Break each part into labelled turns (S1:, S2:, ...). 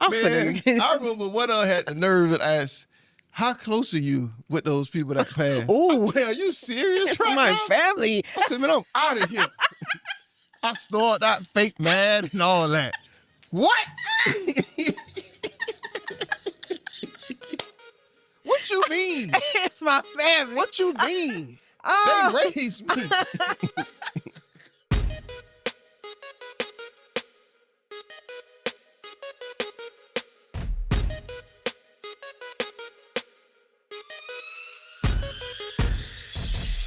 S1: Man, I remember one of them had the nerve to ask, how close are you with those people that passed?
S2: Ooh.
S1: Man, are you serious
S2: It's
S1: right
S2: my
S1: now?
S2: family.
S1: I said, man, I'm out of here. I snorted that fake mad and all that. What? What you mean?
S2: It's my family.
S1: What you mean?
S2: Oh.
S1: They raised me.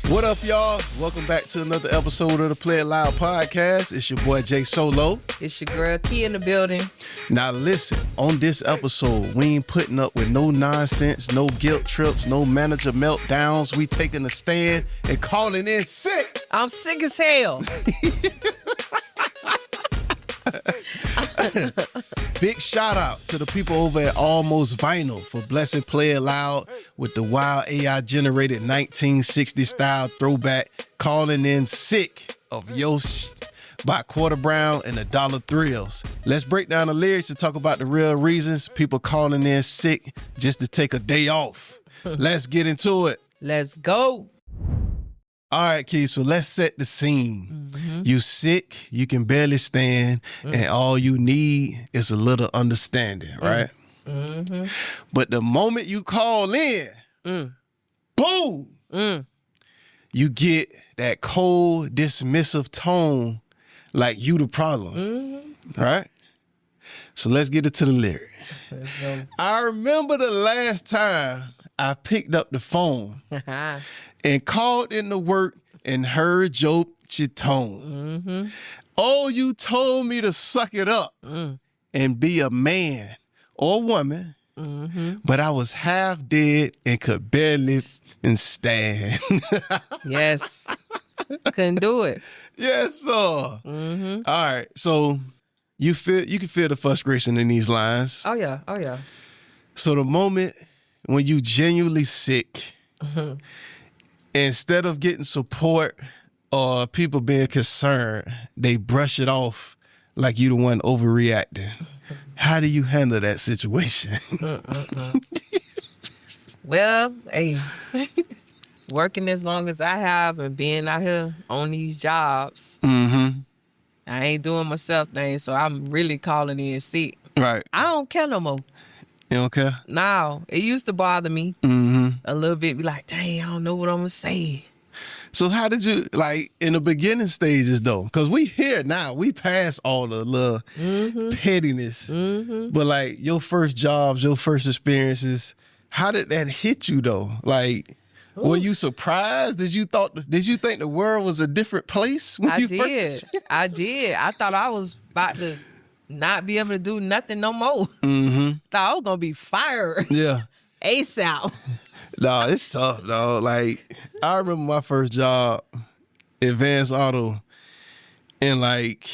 S1: What up, y'all? Welcome back to another episode of the Play It Loud podcast. It's your boy, Jay Solo.
S2: It's your girl, Key, in the building.
S1: Now, listen, on this episode, we ain't putting up with no nonsense, no guilt trips, no manager meltdowns. We taking a stand and calling in sick.
S2: I'm sick as hell.
S1: Big shout out to the people over at Almost Vinyl for blessing Play It Loud with the wild AI generated 1960 style throwback calling in sick of Yo by Quarter Brown and the Dollar Thrills. Let's break down the lyrics and talk about the real reasons people calling in sick just to take a day off. Let's get into it.
S2: Let's go.
S1: All right, Keith, so let's set the scene.
S2: Mm-hmm.
S1: You sick, you can barely stand, and all you need is a little understanding, right?
S2: Mm-hmm.
S1: But the moment you call in, boom, you get that cold, dismissive tone like you the problem, right? So let's get into the lyric.
S2: Let's go.
S1: I remember the last time I picked up the phone and called into work and heard your tone. Oh, you told me to suck it up and be a man or woman, but I was half dead and could barely stand.
S2: Yes. Couldn't do it.
S1: Yes, sir. All right, so you can feel the frustration in these lines.
S2: Oh, yeah. Oh, yeah.
S1: So the moment when you genuinely sick, instead of getting support or people being concerned, they brush it off like you the one overreacting. How do you handle that situation?
S2: Well, hey, working as long as I have and being out here on these jobs, I ain't doing myself things, so I'm really calling in sick.
S1: Right.
S2: I don't care no more.
S1: You don't care?
S2: No, it used to bother me a little bit. Be like, dang, I don't know what I'm gonna say.
S1: So how did you, like, in the beginning stages, though? Because we here now. We pass all the little pettiness. But, like, your first jobs, your first experiences, how did that hit you, though? Like, were you surprised? Did you think the world was a different place when you first?
S2: I did. I thought I was about to not be able to do nothing no more. Thought I was gonna be fired.
S1: Yeah.
S2: ASAP.
S1: No, it's tough, dog. Like, I remember my first job, Advanced Auto, and, like,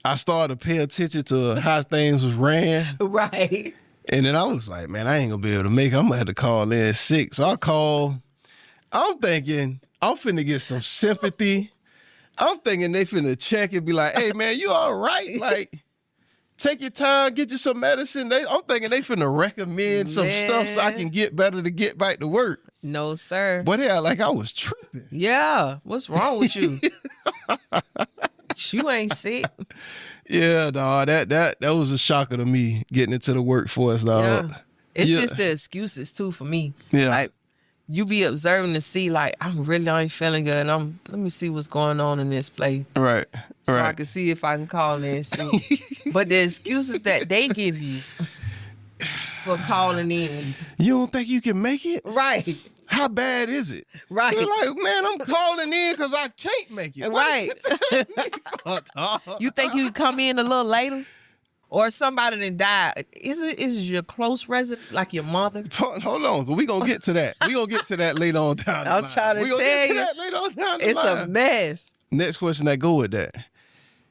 S1: I started to pay attention to how things was ran.
S2: Right.
S1: And then I was like, man, I ain't gonna be able to make it. I'm gonna have to call in sick. So I called. I'm thinking I'm finna get some sympathy. I'm thinking they finna check and be like, hey, man, you all right? Like, take your time, get you some medicine. I'm thinking they finna recommend some stuff so I can get better to get back to work.
S2: No, sir.
S1: But yeah, like I was tripping.
S2: Yeah. What's wrong with you? You ain't sick.
S1: Yeah, dog. That was a shocker to me getting into the workforce, dog.
S2: Yeah. It's just the excuses too for me.
S1: Yeah.
S2: Like, you be observing to see, like, I'm really ain't feeling good. Let me see what's going on in this place.
S1: Right.
S2: So I can see if I can call in sick. But the excuses that they give you for calling in.
S1: You don't think you can make it?
S2: Right.
S1: How bad is it?
S2: Right.
S1: You're like, man, I'm calling in because I can't make it.
S2: Right. You think you come in a little later? Or somebody that died. Is it your close resident, like your mother?
S1: Hold on, but we gonna get to that. We gonna get to that later on down the line.
S2: I'm trying to
S1: we gonna
S2: tell
S1: get to
S2: you,
S1: that later on down the
S2: it's
S1: line.
S2: a mess.
S1: Next question that go with that.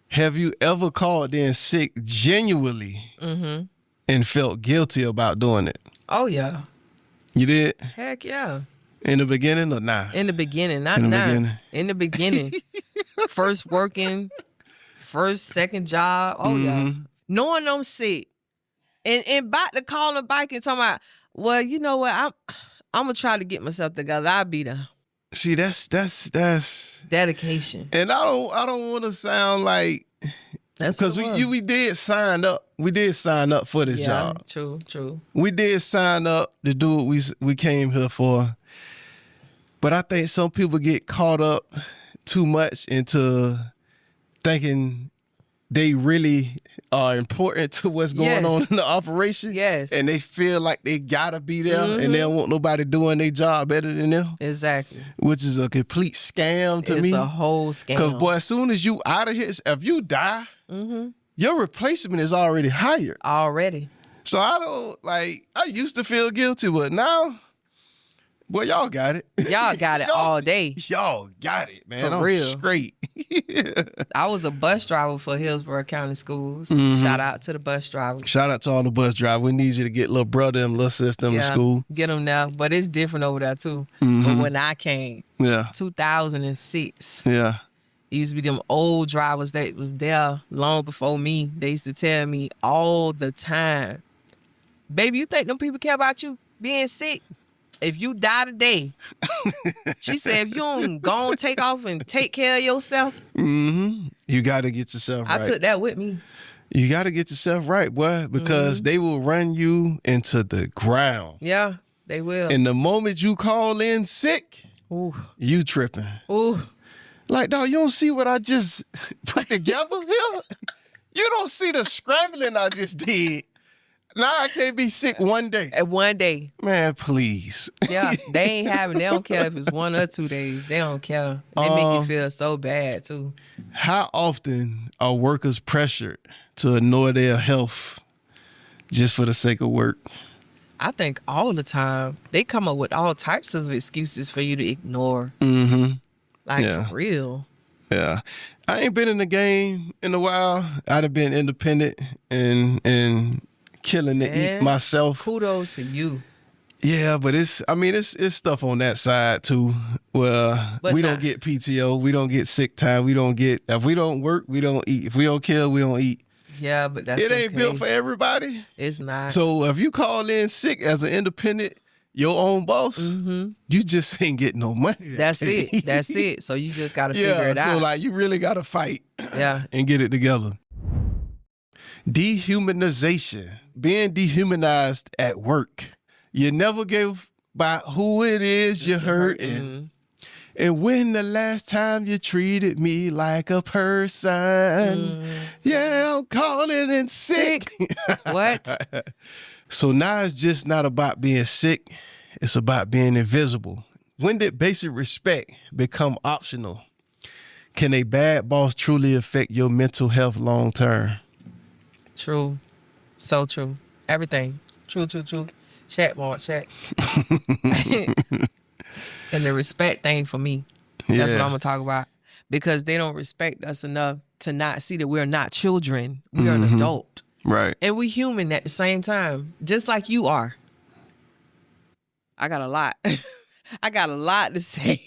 S1: Have you ever called in sick genuinely and felt guilty about doing it?
S2: Oh, yeah.
S1: You did?
S2: Heck yeah.
S1: In the beginning or nah?
S2: In the beginning, not now. In the beginning. First working, second job. Oh, yeah. Knowing I'm sick And about to call him back and talking about, well, you know what? I'm gonna try to get myself together. I'll be there.
S1: See, that's
S2: dedication.
S1: And I don't want to sound like, because we did sign up. We did sign up for this job.
S2: True.
S1: We did sign up to do what we came here for. But I think some people get caught up too much into thinking they really are important to what's going on in the operation.
S2: Yes.
S1: And they feel like they gotta be there and they don't want nobody doing their job better than them.
S2: Exactly.
S1: Which is a complete scam to me.
S2: It's a whole scam.
S1: Because, boy, as soon as you out of here, if you die, your replacement is already hired.
S2: Already.
S1: So I used to feel guilty, but now, boy, y'all got it.
S2: Y'all got it all day.
S1: Y'all got it, man.
S2: For real.
S1: Straight.
S2: I was a bus driver for Hillsborough County Schools. Shout out to the bus drivers.
S1: Shout out to all the bus drivers. We need you to get little brother and little sister to school.
S2: Get them now. But it's different over there, too. But when I came, 2006, used to be them old drivers that was there long before me. They used to tell me all the time, baby, you think them people care about you being sick? If you die today, she said, if you don't go and take off and take care of yourself.
S1: You got to get yourself right.
S2: I took that with me.
S1: You got to get yourself right, boy, because they will run you into the ground.
S2: Yeah, they will.
S1: And the moment you call in sick, you tripping.
S2: Ooh.
S1: Like, dog, you don't see what I just put together here? You don't see the scrambling I just did. Now I can't be sick one day.
S2: One day.
S1: Man, please.
S2: Yeah, they ain't having, they don't care if it's 1 or 2 days. They don't care. They make you feel so bad, too.
S1: How often are workers pressured to ignore their health just for the sake of work?
S2: I think all the time. They come up with all types of excuses for you to ignore. For real. Yeah.
S1: I ain't been in the game in a while. I'd have been independent and killing to eat myself.
S2: Kudos to you.
S1: Yeah, but it's stuff on that side too. Well, we don't get PTO, we don't get sick time, if we don't work, we don't eat. If we don't kill, we don't eat.
S2: Yeah, but that's
S1: it ain't built for everybody.
S2: It's not.
S1: So if you call in sick as an independent, your own boss, you just ain't getting no money.
S2: That's it. So you just gotta figure it out.
S1: So like you really gotta fight and get it together. Dehumanization. Being dehumanized at work. You never give by who it is you're hurting. And when the last time you treated me like a person, I'm calling in sick.
S2: What?
S1: So now it's just not about being sick. It's about being invisible. When did basic respect become optional? Can a bad boss truly affect your mental health long term?
S2: True. So true. Everything. True. Check, Mark, check. And the respect thing for me. That's what I'm going to talk about. Because they don't respect us enough to not see that we're not children. We are an adult.
S1: Right.
S2: And we human at the same time. Just like you are. I got a lot. I got a lot to say.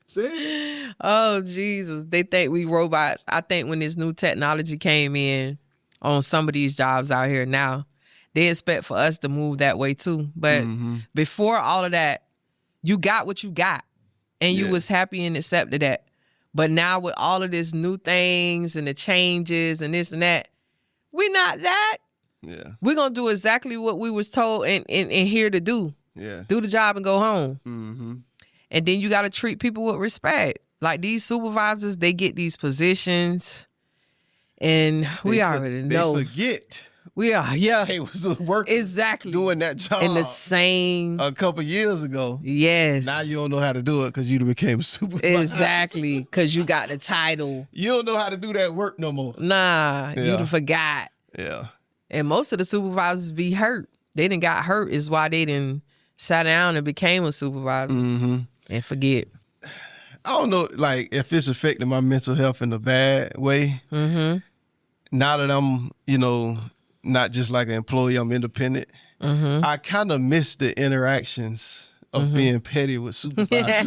S1: See?
S2: Oh, Jesus. They think we robots. I think when this new technology came in on some of these jobs out here now, they expect for us to move that way too. But before all of that, you got what you got. And you was happy and accepted that. But now with all of this new things and the changes and this and that, we're not that.
S1: Yeah.
S2: We're going to do exactly what we was told and here to do.
S1: Yeah.
S2: Do the job and go home. And then you got to treat people with respect. Like these supervisors, they get these positions and we already know.
S1: They forget.
S2: We are,
S1: They was working.
S2: Exactly.
S1: Doing that job.
S2: In the same.
S1: A couple years ago.
S2: Yes.
S1: Now you don't know how to do it because you became a supervisor.
S2: Exactly. Because you got the title.
S1: You don't know how to do that work no more.
S2: Nah. You done forgot.
S1: Yeah.
S2: And most of the supervisors be hurt. They done got hurt is why they done sat down and became a supervisor. And forget.
S1: I don't know, like, if it's affecting my mental health in a bad way. Now that I'm, not just like an employee, I'm independent. I kind of miss the interactions of being petty with supervisors.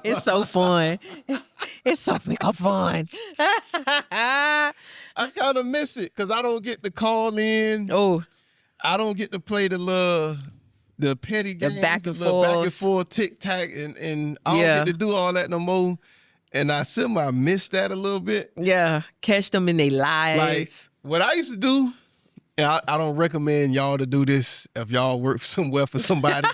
S2: It's so fun. It's so fun.
S1: I kind of miss it because I don't get to call in.
S2: Oh,
S1: I don't get to play the petty games,
S2: the back and
S1: forth tic-tac, and I don't get to do all that no more. And I miss that a little bit.
S2: Yeah, catch them in their lies.
S1: Like, what I used to do, and I don't recommend y'all to do this if y'all work somewhere for somebody.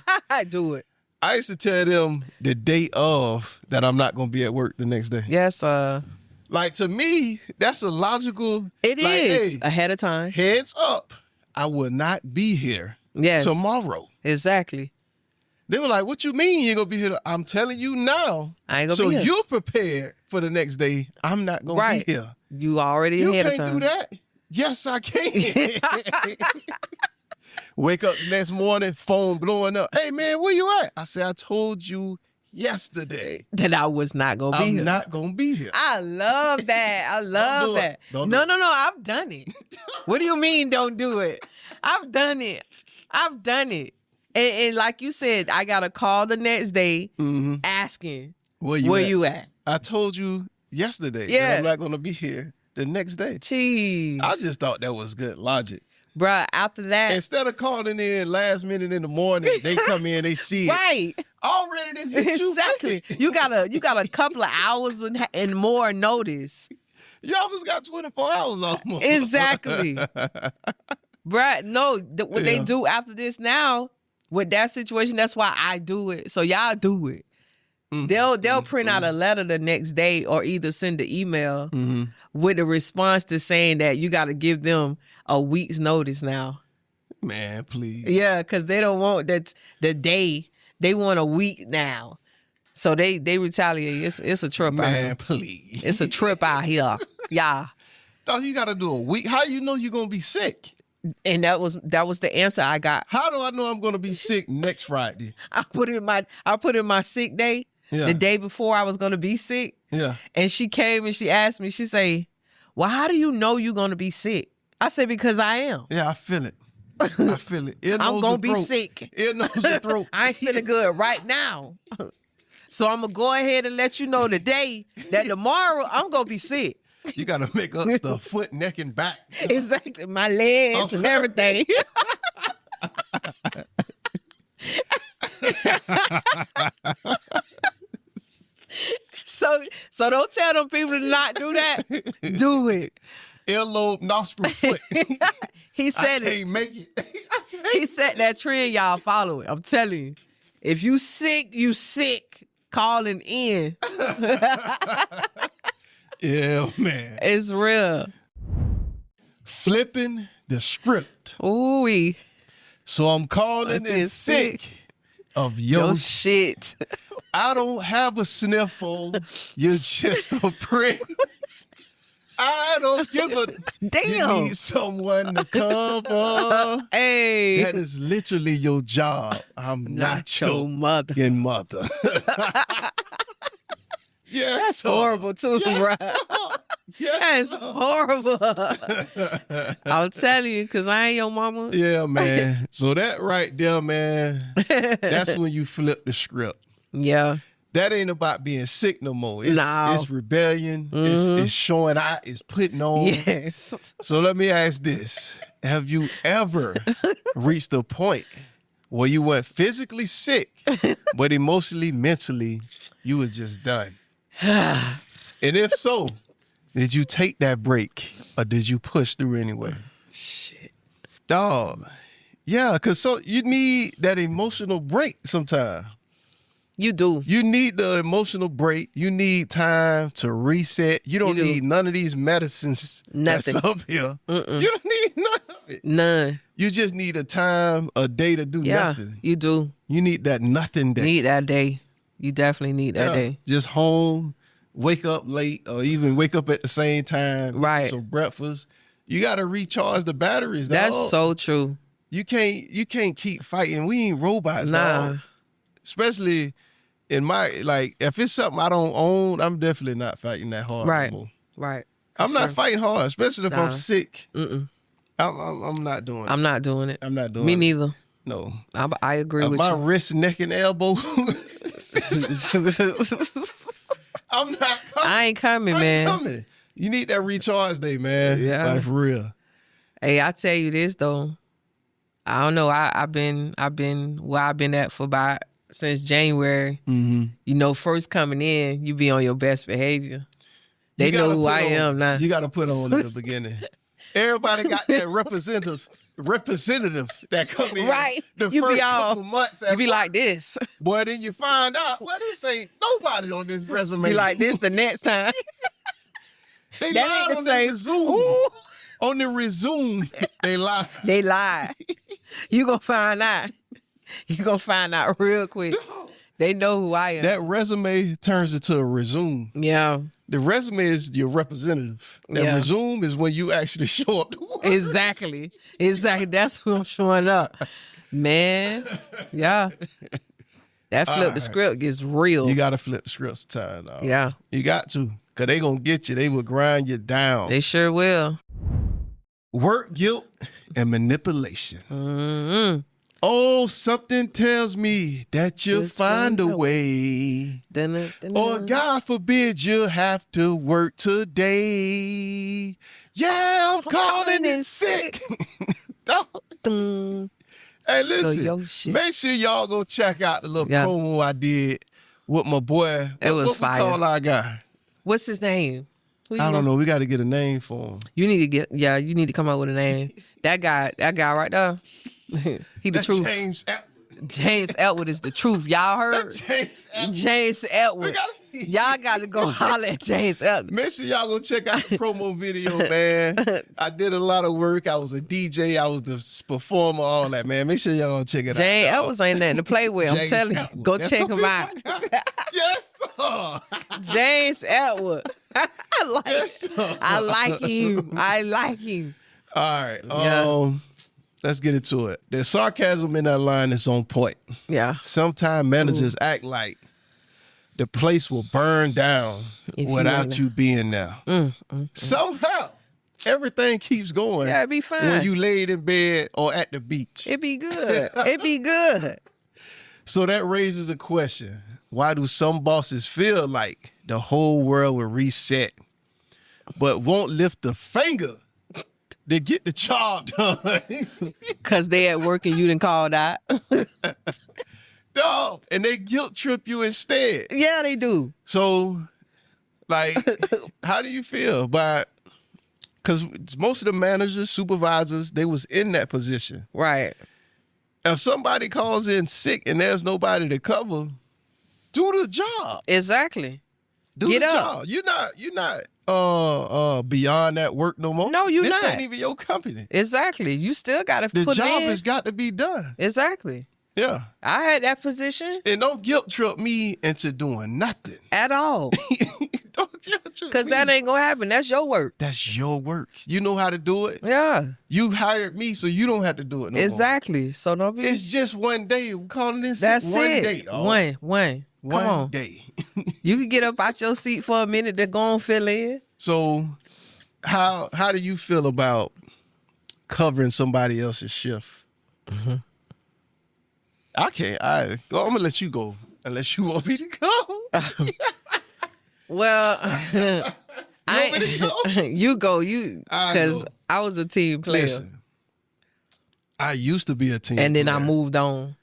S2: Do it.
S1: I used to tell them the day of that I'm not going to be at work the next day.
S2: Yes,
S1: Like, to me, that's a logical.
S2: It is. Hey, ahead of time.
S1: Heads up, I will not be here tomorrow.
S2: Exactly.
S1: They were like, what you mean you ain't going to be here? I'm telling you now.
S2: I ain't going to be here.
S1: So you're prepared for the next day. I'm not going to be here.
S2: You already ahead of time.
S1: You can't do that. Yes, I can. Wake up the next morning, phone blowing up. Hey, man, where you at? I said, I told you yesterday
S2: that I was not going to be here.
S1: I'm not going to be here.
S2: I love that. I love that. No, I've done it. What do you mean don't do it? I've done it. And like you said, I got a call the next day asking, where you at?
S1: I told you yesterday that I'm not going to be here the next day.
S2: Jeez.
S1: I just thought that was good logic.
S2: Bruh, after that.
S1: Instead of calling in last minute in the morning, they come in, they see it.
S2: Right.
S1: Already didn't hit you.
S2: Exactly. You got a couple of hours and more notice.
S1: You almost got 24 hours almost.
S2: Exactly. Bruh, no, what they do after this now, with that situation, that's why I do it. So y'all do it. They'll print out a letter the next day or either send an email with a response to saying that you got to give them a week's notice now.
S1: Man, please.
S2: Yeah, because they don't want that the day. They want a week now. So they retaliate. It's a trip out here.
S1: Man, please.
S2: It's a trip out here. Yeah.
S1: No, you got to do a week. How you know you're going to be sick?
S2: And that was the answer I got.
S1: How do I know I'm going to be sick next Friday?
S2: I put in my sick day the day before I was going to be sick.
S1: Yeah.
S2: And she came and she asked me, she say, well, how do you know you're going to be sick? I said, because I am.
S1: Yeah, I feel it. I feel it.
S2: I'm going to be sick.
S1: Ear, nose, and throat.
S2: I ain't feeling good right now. So I'm going to go ahead and let you know today that tomorrow I'm going to be sick.
S1: You got to make up the foot, neck, and back.
S2: Exactly. My legs and everything. So don't tell them people to not do that. Do it.
S1: Earlobe, nostril, foot.
S2: He said
S1: I can't make it.
S2: He set that trend, y'all follow it. I'm telling you. If you sick, you sick. Calling in.
S1: Yeah, man.
S2: It's real.
S1: Flipping the script.
S2: Ooh-wee.
S1: So I'm calling in sick of your
S2: shit.
S1: I don't have a sniffle. You're just a prick. I don't give a
S2: damn.
S1: You need someone to cover.
S2: Hey.
S1: That is literally your job. I'm not your
S2: mother.
S1: Yeah,
S2: that's horrible too, bro.
S1: Yes,
S2: that's horrible. I'll tell you, because I ain't your mama.
S1: Yeah, man. So that right there, man, that's when you flip the script.
S2: Yeah.
S1: That ain't about being sick no more. It's rebellion. It's showing out. It's putting on.
S2: Yes.
S1: So let me ask this. Have you ever reached a point where you weren't physically sick, but emotionally, mentally, you was just done? And if so, did you take that break or did you push through anyway?
S2: Shit.
S1: Dog. Yeah, because so you need that emotional break sometimes.
S2: You do.
S1: You need the emotional break. You need time to reset. You don't need none of these medicines that's up here. You don't need none of it.
S2: None.
S1: You just need a time, a day to do nothing.
S2: You do.
S1: You need that nothing day.
S2: Need that day. You definitely need that day.
S1: Just home, wake up late, or even wake up at the same time.
S2: Right.
S1: Some breakfast. You got to recharge the batteries.
S2: That's
S1: dog.
S2: so true.
S1: You can't keep fighting. We ain't robots.
S2: Nah.
S1: Dog. Especially in my, like, if it's something I don't own, I'm definitely not fighting that hard anymore.
S2: Right.
S1: I'm not fighting hard, especially if I'm sick.
S2: Mm-mm.
S1: I'm not doing it.
S2: I'm not doing it.
S1: I'm not doing
S2: Me
S1: it.
S2: Me neither.
S1: No.
S2: I agree with
S1: my
S2: you.
S1: My wrist, neck, and elbow. I'm not coming.
S2: I ain't coming, man.
S1: Coming. You need that recharge day, man.
S2: Yeah.
S1: Like, for real.
S2: Hey, I tell you this though. I don't know. I've been where I've been at for about since January.
S1: Mm-hmm.
S2: You know, first coming in, you be on your best behavior. They know who I am now.
S1: You got to put on in the beginning. Everybody got that representative that come in.
S2: Right.
S1: The
S2: You
S1: first
S2: be all,
S1: couple months.
S2: you be like this.
S1: Boy, then you find out, well, this ain't nobody on this resume.
S2: Be like this the next time.
S1: They
S2: That
S1: lied
S2: ain't
S1: on
S2: the
S1: the
S2: same.
S1: resume.
S2: Ooh.
S1: On the resume, they lied.
S2: They lie. You gonna find out. You gonna find out real quick. They know who I am.
S1: That resume turns into a resume.
S2: Yeah.
S1: The resume is your representative. That
S2: Yeah.
S1: resume is when you actually show up to work.
S2: Exactly. That's who I'm showing up. Man. Yeah. That flip the script gets real.
S1: You got to flip the script time, dog.
S2: Yeah.
S1: You got to. Because they going to get you. They will grind you down.
S2: They sure will.
S1: Work guilt and manipulation.
S2: Mm-hmm.
S1: Oh, something tells me that you'll find a way. Or God forbid you'll have to work today. Yeah, I'm calling in sick. Hey, listen, make sure y'all go check out the little promo I did with my boy.
S2: It was
S1: what
S2: fire.
S1: We call our guy?
S2: What's his name?
S1: I don't know. We got to get a name for him.
S2: You need to come up with a name. That guy right there. He the truth. James Elwood is the truth. Y'all heard? James Elwood. Y'all got to go holler at James Elwood.
S1: Make sure y'all go check out the promo video, man. I did a lot of work. I was a DJ. I was the performer, all that, man. Make sure y'all go check it out.
S2: James Elwood ain't nothing to play with. I'm telling you. Go check him out.
S1: Yes, sir.
S2: James Elwood. I like him.
S1: All right. Let's get into it. The sarcasm in that line is on point.
S2: Yeah.
S1: Sometimes managers act like the place will burn down without you being there. Somehow, everything keeps going.
S2: Yeah, it'd be fine.
S1: When you laid in bed or at the beach.
S2: It'd be good. It'd be good.
S1: So that raises a question. Why do some bosses feel like the whole world will reset, but won't lift a finger to get the job done?
S2: Because they at work and you done called out.
S1: No, and they guilt trip you instead.
S2: Yeah, they do.
S1: So, like, how do you feel? Because most of the managers, supervisors, they was in that position.
S2: Right.
S1: If somebody calls in sick and there's nobody to cover, do the job.
S2: Exactly.
S1: Do the job. You're not beyond that work no more.
S2: No, you're not.
S1: This ain't even your company.
S2: Exactly. You still got to put it in.
S1: The job has got to be done.
S2: Exactly.
S1: Yeah.
S2: I had that position.
S1: And don't guilt trip me into doing nothing.
S2: At all.
S1: Don't guilt trip
S2: Because that ain't going to happen. That's your work.
S1: That's your work. You know how to do it.
S2: Yeah.
S1: You hired me, so you don't have to do it no more.
S2: Exactly. So don't be.
S1: It's just one day. We're calling this
S2: That's
S1: one
S2: it.
S1: day. Oh.
S2: One. Come on.
S1: Day.
S2: You can get up out your seat for a minute to go and fill in.
S1: So how do you feel about covering somebody else's shift?
S2: Mm-hmm.
S1: I'm gonna let you go unless you want me to go.
S2: Well, you go. Because I was a team player.
S1: Listen, I used to be a team
S2: and then
S1: player.
S2: I moved on.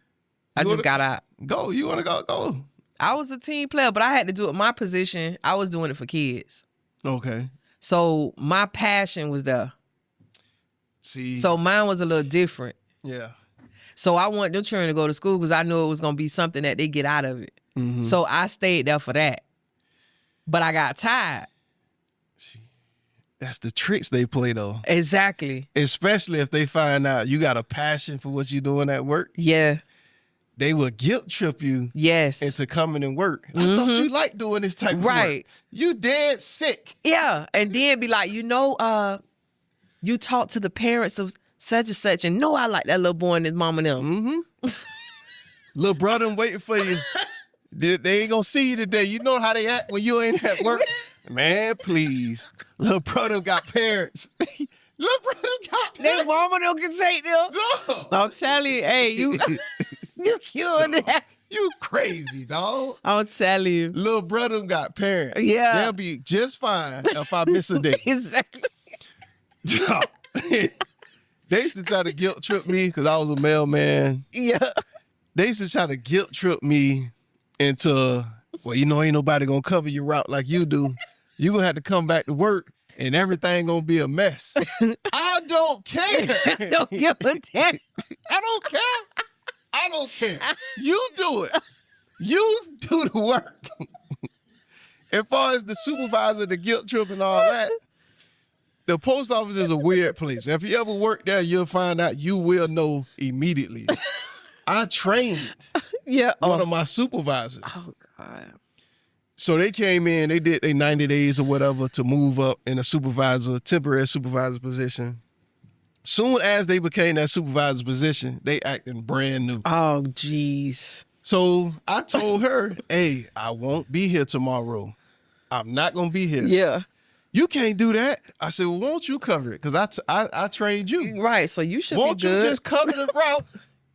S2: I just got out.
S1: Go. You want to go? Go.
S2: I was a team player, but I had to do it. My position, I was doing it for kids.
S1: Okay.
S2: So my passion was there.
S1: See.
S2: So mine was a little different.
S1: Yeah.
S2: So I wanted them children to go to school because I knew it was going to be something that they get out of it. Mm-hmm. So I stayed there for that. But I got tired.
S1: That's the tricks they play, though.
S2: Exactly.
S1: Especially if they find out you got a passion for what you're doing at work.
S2: Yeah.
S1: They will guilt trip you into coming and work. I thought you liked doing this type of work. You dead sick.
S2: Yeah. And then be like, you talk to the parents of such and such, and I like that little boy and his mom and them.
S1: Mm-hmm. Little brother waiting for you. They ain't gonna see you today. You know how they act when you ain't at work. Man, please. Little brother got parents. Little brother got parents.
S2: Their mama don't can take them.
S1: No.
S2: I'm telling you, hey, you killed that.
S1: You crazy, dog.
S2: I'm telling you.
S1: Little brother got parents.
S2: Yeah.
S1: They'll be just fine if I miss a day.
S2: Exactly.
S1: They used to try to guilt trip me because I was a mailman.
S2: Yeah.
S1: They used to try to guilt trip me into, well, you know, ain't nobody gonna cover your route like you do. You gonna have to come back to work and everything gonna be a mess. I don't care.
S2: Don't give a damn.
S1: I don't care. I don't care. You do it. You do the work. As far as the supervisor, the guilt trip and all that, the post office is a weird place. If you ever work there, you'll find out. You will know immediately. I trained one of my supervisors.
S2: Oh, God.
S1: So they came in, they did their 90 days or whatever to move up in a temporary supervisor position. Soon as they became that supervisor position, they acting brand new.
S2: Oh, jeez.
S1: So I told her, hey, I won't be here tomorrow. I'm not going to be here.
S2: Yeah.
S1: You can't do that. I said, well, won't you cover it? Because I trained you.
S2: Right, so you should
S1: won't
S2: be good.
S1: You just cover the route?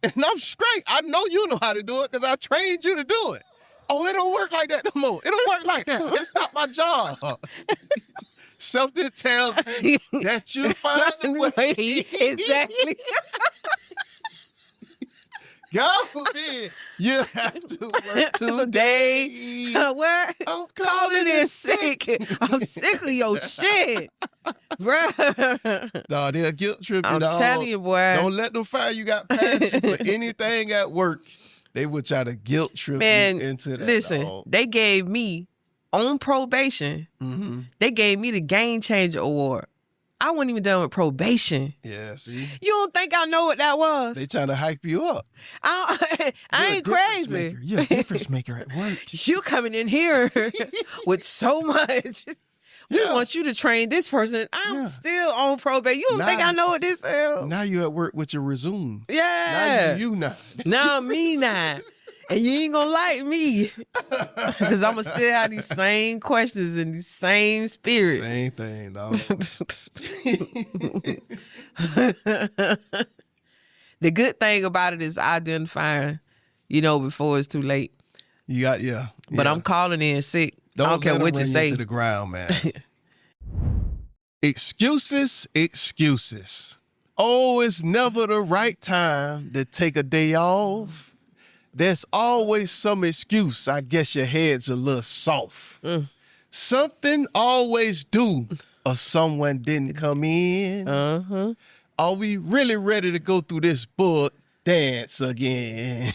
S1: And I'm straight. I know you know how to do it because I trained you to do it. Oh, it don't work like that no more. It don't work like that. It's not my job. Something tells me that you find a way.
S2: Exactly.
S1: God forbid you have to work today.
S2: What?
S1: I'm
S2: calling in sick. I'm sick of your shit. Bruh.
S1: No, they'll guilt trip you.
S2: I'm telling you, boy.
S1: Don't let them fire you got past you for anything at work. They would try to guilt trip you into that.
S2: Listen,
S1: dog.
S2: they gave me, on probation, they gave me the Game Changer Award. I wasn't even done with probation.
S1: Yeah, see?
S2: You don't think I know what that was?
S1: They trying to hype you up.
S2: I ain't crazy.
S1: You're a difference maker at work.
S2: You coming in here with so much. We want you to train this person. I'm still on probation. You don't think I know what this is?
S1: Now you at work with your resume.
S2: Yeah.
S1: Now you now.
S2: Now me now. And you ain't gonna like me. Because I'm gonna still have these same questions and the same spirit.
S1: Same thing, dog.
S2: The good thing about it is identifying, before it's too late.
S1: You got, yeah.
S2: But I'm calling in sick. I don't care what you say.
S1: To the ground, man. Excuses. Oh, it's never the right time to take a day off. There's always some excuse. I guess your head's a little soft. Something always due or someone didn't come in. Are we really ready to go through this book dance again?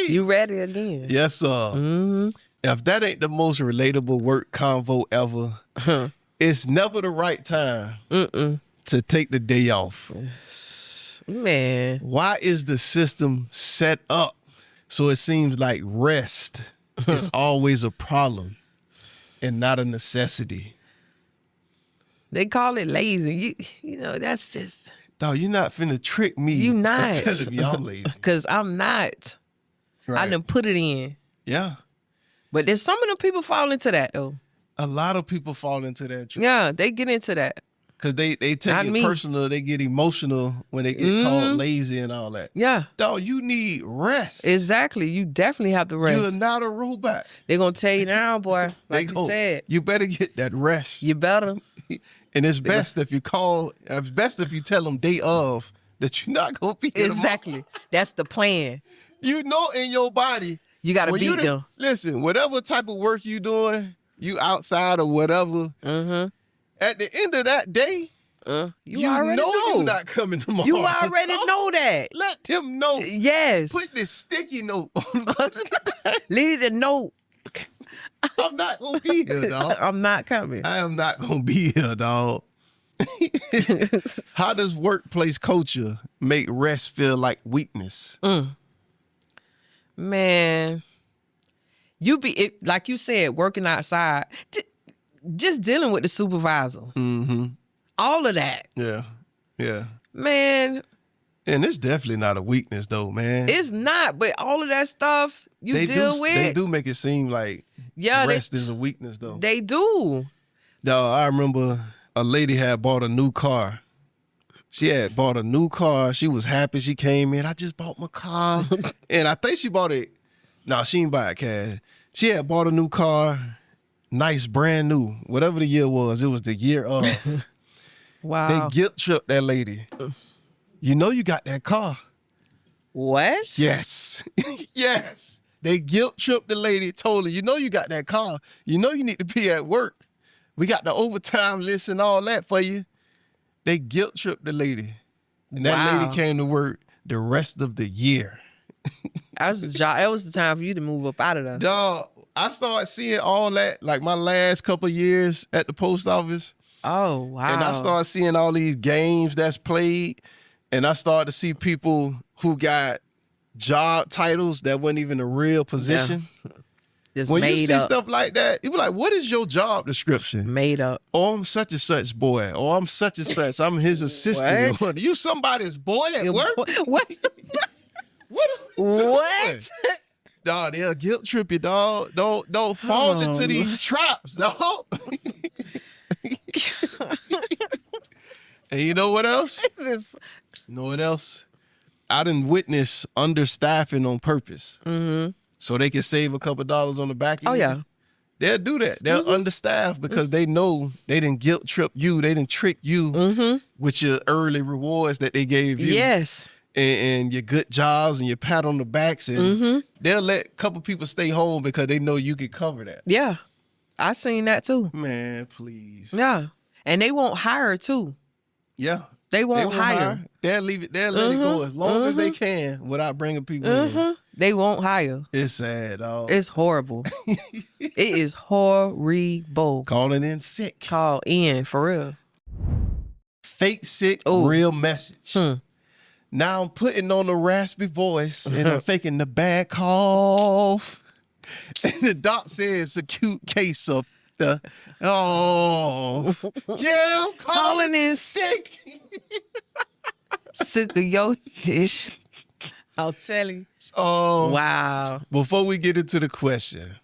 S2: You ready again?
S1: Yes, sir. If that ain't the most relatable work convo ever, it's never the right time to take the day off.
S2: Man.
S1: Why is the system set up so it seems like rest is always a problem and not a necessity?
S2: They call it lazy. That's just...
S1: Dog, you're not finna trick me.
S2: You not.
S1: Telling me I'm lazy.
S2: Because I'm not.
S1: Right.
S2: I done put it in.
S1: Yeah.
S2: But there's some of them people fall into that, though.
S1: A lot of people fall into that.
S2: Yeah, they get into that.
S1: Because they take it personal. They get emotional when they get called lazy and all that.
S2: Yeah.
S1: Dog, you need rest.
S2: Exactly. You definitely have to rest.
S1: You're not a robot.
S2: They're going to tell you now, boy. Like you said.
S1: You better get that rest.
S2: You better.
S1: And it's best if you tell them day of that you're not going to be here
S2: Exactly.
S1: tomorrow.
S2: That's the plan.
S1: You know in your body.
S2: You got to beat them.
S1: Listen, whatever type of work you doing, you outside or whatever, at the end of that day,
S2: you already know
S1: you're not coming tomorrow.
S2: You already know that.
S1: Let them know.
S2: Yes.
S1: Put this sticky note on.
S2: Leave the note.
S1: I'm not going to be here, dog.
S2: I'm not coming.
S1: I am not going to be here, dog. How does workplace culture make rest feel like weakness?
S2: Man, like you said, working outside, just dealing with the supervisor. All of that.
S1: Yeah.
S2: Man.
S1: And it's definitely not a weakness, though, man.
S2: It's not, but all of that stuff you deal with.
S1: They do make it seem like rest is a weakness, though.
S2: They do.
S1: Dog, I remember a lady had bought a new car, She had bought a new car. She was happy. She came in. I just bought my car. And I think she bought it. No, she didn't buy it cash. She had bought a new car. Nice, brand new. Whatever the year was. It was the year of.
S2: Wow.
S1: They guilt tripped that lady. You know you got that car.
S2: What?
S1: Yes. Yes. They guilt tripped the lady, told her, you know you got that car. You know you need to be at work. We got the overtime list and all that for you. They guilt tripped the lady. And that lady came to work the rest of the year.
S2: That was the time for you to move up out of there.
S1: Dog, I started seeing all that, like my last couple of years at the post office.
S2: Oh, wow.
S1: And I started seeing all these games that's played. And I started to see people who got job titles that wasn't even a real position.
S2: Yeah. Just
S1: when
S2: made
S1: you see
S2: up.
S1: stuff like that, you be like, what is your job description?
S2: Made up.
S1: Oh, I'm such and such boy. Or I'm such and such. I'm his assistant.
S2: What?
S1: You somebody's boy at work?
S2: What? What?
S1: Dog, they'll guilt trip you, dog. Don't fall into these traps, dog. And you know what else? You know what else? I done witness understaffing on purpose. Mm-hmm. So they can save a couple dollars on the back end.
S2: Oh, yeah.
S1: They'll do that. They'll understaff because they know they didn't guilt trip you. They didn't trick you with your early rewards that they gave you.
S2: Yes.
S1: And your good jobs and your pat on the backs. And they'll let a couple people stay home because they know you can cover that.
S2: Yeah. I seen that too.
S1: Man, please.
S2: Yeah. And they won't hire too.
S1: Yeah.
S2: They won't hire.
S1: They'll leave it. They'll let it go as long as they can without bringing people in.
S2: They won't hire.
S1: It's sad, dog.
S2: It's horrible. It is horrible.
S1: Calling in sick.
S2: Call in, for real.
S1: Fake sick, real message. Now I'm putting on a raspy voice and I'm faking the bad cough. And the doc says it's a cute case of the, yeah, I'm calling in sick.
S2: Sick of your ish. I'll tell you. Wow.
S1: Before we get into the question,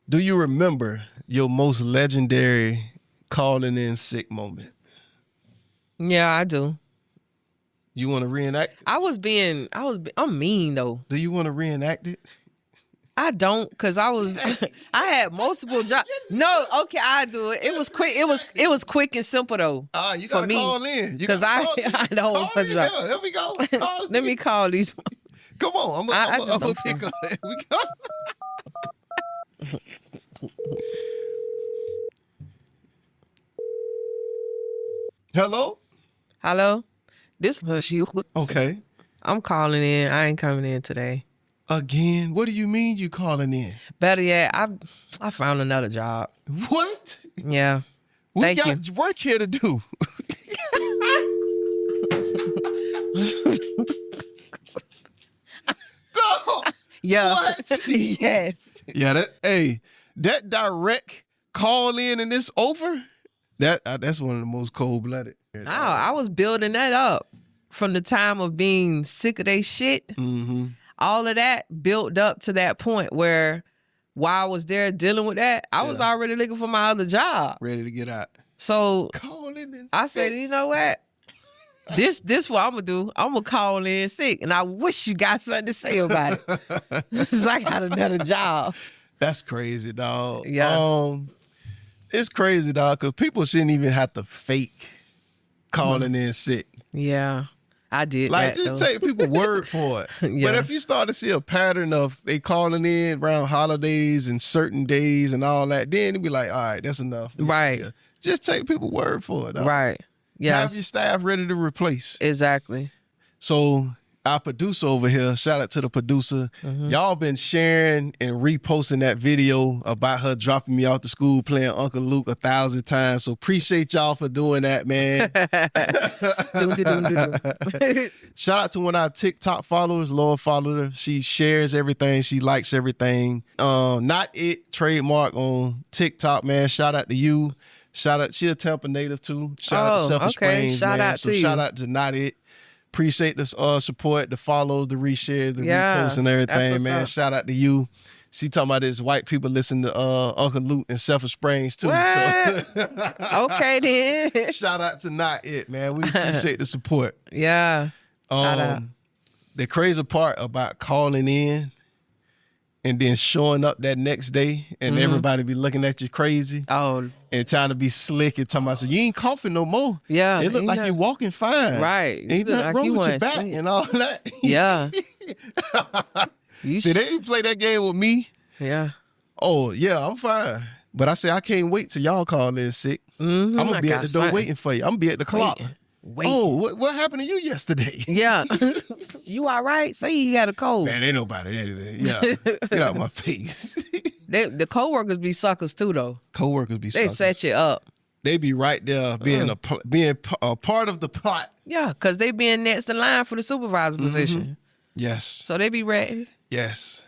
S1: do you remember your most legendary calling in sick moment?
S2: Yeah, I do.
S1: You want to reenact it?
S2: I'm mean though.
S1: Do you want to reenact it?
S2: I don't, cause I had multiple jobs. No, okay, I do it. It was quick. It was quick and simple though.
S1: You gotta call in.
S2: Cause I don't.
S1: Here we go.
S2: Let me call these.
S1: Come on, I'm gonna pick up. Here we go. Hello.
S2: Hello. This was you.
S1: Okay.
S2: I'm calling in. I ain't coming in today.
S1: Again? What do you mean you calling in?
S2: Better yet, I found another job.
S1: What?
S2: Yeah.
S1: We got work here to do. No.
S2: Yeah.
S1: What?
S2: Yes.
S1: Yeah. That direct call in and it's over. That's one of the most cold blooded.
S2: I was building that up from the time of being sick of they shit. Mm-hmm. All of that built up to that point where while I was there dealing with that, I was already looking for my other job.
S1: Ready to get out.
S2: So I said, you know what? This what I'm gonna do. I'm gonna call in sick. And I wish you got something to say about it. Because I got another job.
S1: That's crazy, dog.
S2: Yeah.
S1: It's crazy, dog, because people shouldn't even have to fake calling in sick.
S2: Yeah. I did
S1: like,
S2: that,
S1: just
S2: though.
S1: take people word for it.
S2: Yeah.
S1: But if you start to see a pattern of they calling in around holidays and certain days and all that, then it'd be like, all right, that's enough.
S2: Right.
S1: Yeah. Just take people word for it. Dog.
S2: Right. Yeah.
S1: Have your staff ready to replace.
S2: Exactly.
S1: So our producer over here, shout out to the producer. Mm-hmm. Y'all been sharing and reposting that video about her dropping me off to school playing Uncle Luke 1,000 times. So appreciate y'all for doing that, man. Shout out to one of our TikTok followers, Laura followed her. She shares everything. She likes everything. Not It, trademark on TikTok, man. Shout out to you. Shout out, she a Tampa native too. Shout out to Sulphur Springs,
S2: shout
S1: man.
S2: out to you.
S1: Shout out to Not It. Appreciate the support, the follows, the reshares, the reposts and everything, man. Shout out to you. She talking about this white people listen to Uncle Luke and Sulphur Springs too.
S2: What?
S1: So
S2: Okay then.
S1: shout out to Not It, man. We appreciate the support.
S2: Yeah. Shout out.
S1: The crazy part about calling in and then showing up that next day and everybody be looking at you crazy.
S2: Oh.
S1: And trying to be slick and talking about, so you ain't coughing no more.
S2: Yeah.
S1: It look like you're walking fine.
S2: Right.
S1: Ain't nothing
S2: like
S1: wrong with your back and all that.
S2: Yeah.
S1: See, they play that game with me.
S2: Yeah.
S1: Oh, yeah, I'm fine. But I say, I can't wait till y'all call in sick. I'm going to be at the door waiting for you. I'm going to be at the clock.
S2: Wait.
S1: Oh, what happened to you yesterday?
S2: Yeah. You all right? Say you got a cold.
S1: Man, ain't nobody anything. Yeah. Get out my face.
S2: The co-workers be suckers too, though.
S1: Co-workers be suckers.
S2: They set you up.
S1: They be right there being a part of the plot.
S2: Yeah, because they being next in line for the supervisor position.
S1: Yes.
S2: So they be ready.
S1: Yes.